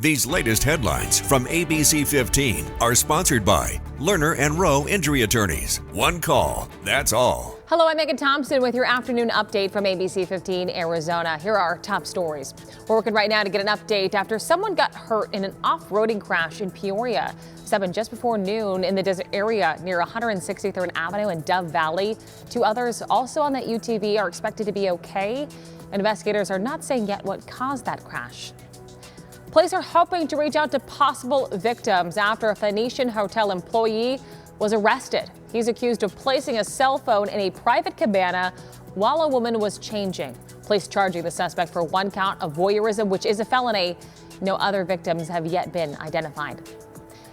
These latest headlines from ABC15 are sponsored by Lerner and Rowe Injury Attorneys. One call, that's all. Hello, I'm Megan Thompson with your afternoon update from ABC15 Arizona. Here are our top stories. We're working right now to get an update after someone got hurt in an off-roading crash in Peoria. This happened just before noon in the desert area near 163rd Avenue in Dove Valley. Two others also on that UTV are expected to be okay. Investigators are not saying yet what caused that crash. Police are hoping to reach out to possible victims after a Phoenician hotel employee was arrested. He's accused of placing a cell phone in a private cabana while a woman was changing. Police charging the suspect for one count of voyeurism, which is a felony. No other victims have yet been identified.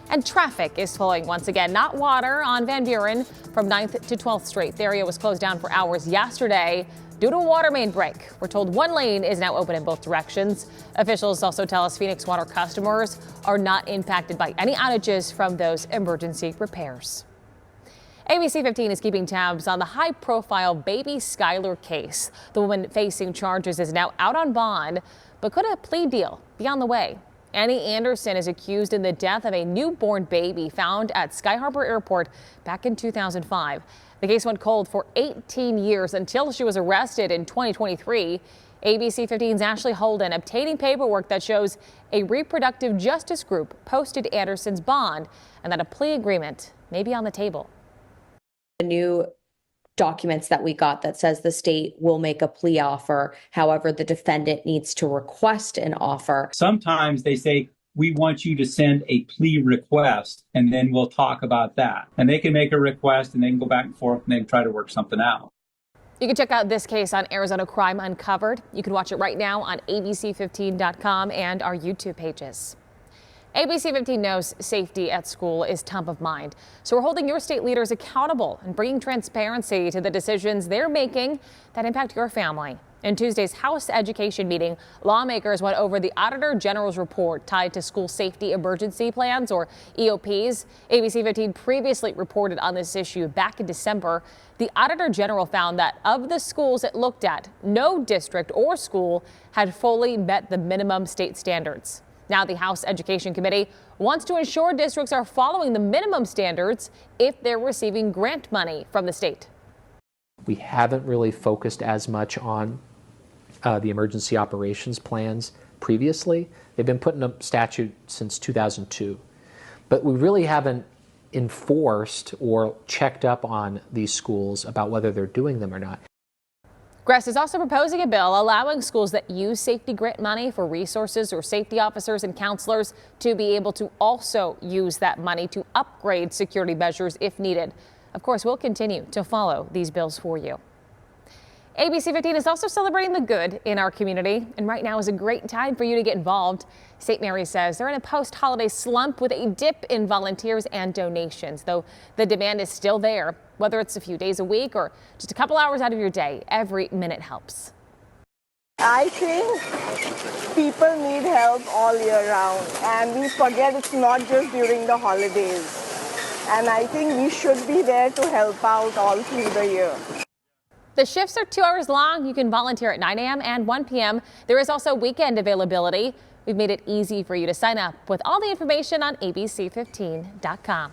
And traffic is flowing once again, not water, on Van Buren from 9th to 12th Street. The area was closed down for hours yesterday due to a water main break. We're told one lane is now open in both directions. Officials also tell us Phoenix Water customers are not impacted by any outages from those emergency repairs. ABC 15 is keeping tabs on the high-profile baby Skyler case. The woman facing charges is now out on bond, but could a plea deal be on the way? Annie Anderson is accused in the death of a newborn baby found at Sky Harbor Airport back in 2005. The case went cold for 18 years until she was arrested in 2023. ABC 15's Ashley Holden obtaining paperwork that shows a reproductive justice group posted Anderson's bond and that a plea agreement may be on the table. The new documents that we got that says the state will make a plea offer. However, the defendant needs to request an offer. Sometimes they say, we want you to send a plea request and then we'll talk about that. And they can make a request and they can go back and forth and then try to work something out. You can check out this case on Arizona Crime Uncovered. You can watch it right now on ABC15.com and our YouTube pages. ABC 15 knows safety at school is top of mind, so we're holding your state leaders accountable and bringing transparency to the decisions they're making that impact your family. In Tuesday's House Education meeting, lawmakers went over the Auditor General's report tied to school safety emergency plans, or EOPs. ABC 15 previously reported on this issue back in December. The Auditor General found that of the schools it looked at, no district or school had fully met the minimum state standards. Now the House Education Committee wants to ensure districts are following the minimum standards if they're receiving grant money from the state. We haven't really focused as much on the emergency operations plans previously. They've been put in a statute since 2002, but we really haven't enforced or checked up on these schools about whether they're doing them or not. Gress is also proposing a bill allowing schools that use safety grant money for resources or safety officers and counselors to be able to also use that money to upgrade security measures if needed. Of course, we'll continue to follow these bills for you. ABC 15 is also celebrating the good in our community, and right now is a great time for you to get involved. St. Mary's says they're in a post-holiday slump with a dip in volunteers and donations, though the demand is still there. Whether it's a few days a week or just a couple hours out of your day, every minute helps. I think people need help all year round, and we forget it's not just during the holidays. And I think we should be there to help out all through the year. The shifts are 2 hours long. You can volunteer at 9 a.m. and 1 p.m. There is also weekend availability. We've made it easy for you to sign up with all the information on ABC15.com.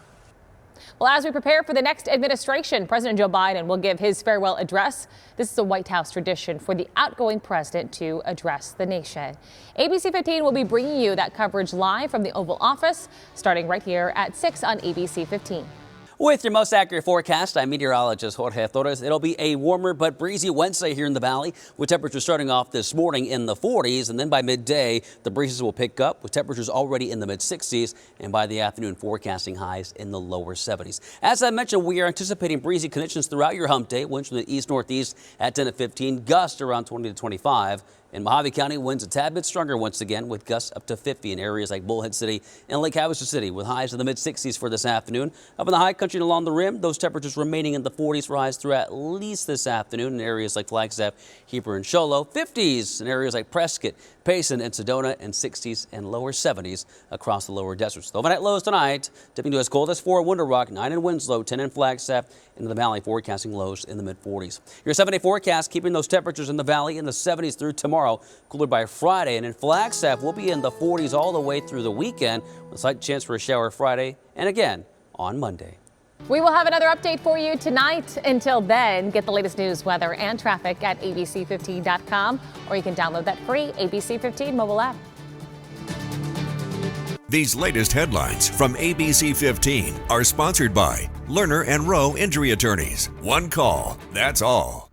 Well, as we prepare for the next administration, President Joe Biden will give his farewell address. This is a White House tradition for the outgoing president to address the nation. ABC 15 will be bringing you that coverage live from the Oval Office, starting right here at 6 on ABC 15. With your most accurate forecast, I'm meteorologist Jorge Torres. It'll be a warmer but breezy Wednesday here in the valley, with temperatures starting off this morning in the 40s, and then by midday, the breezes will pick up with temperatures already in the mid-60s, and by the afternoon, forecasting highs in the lower 70s. As I mentioned, we are anticipating breezy conditions throughout your hump day. Winds from the east-northeast at 10 to 15, gusts around 20 to 25. In Mojave County, winds a tad bit stronger once again, with gusts up to 50 in areas like Bullhead City and Lake Havasu City, with highs in the mid-60s for this afternoon. Up in the high country and along the rim, those temperatures remaining in the 40s for highs through at least this afternoon in areas like Flagstaff, Heber, and Show Low. 50s in areas like Prescott, Payson and Sedona in 60s and lower 70s across the lower deserts. The overnight lows tonight, dipping to as cold as 4 in Winter Rock, 9 in Winslow, 10 in Flagstaff, into the valley, forecasting lows in the mid-40s. Your 7-day forecast keeping those temperatures in the valley in the 70s through tomorrow, cooler by Friday. And in Flagstaff, we'll be in the 40s all the way through the weekend, with a slight chance for a shower Friday and again on Monday. We will have another update for you tonight. Until then, get the latest news, weather, and traffic at abc15.com, or you can download that free ABC 15 mobile app. These latest headlines from ABC 15 are sponsored by Lerner and Rowe Injury Attorneys. One call, that's all.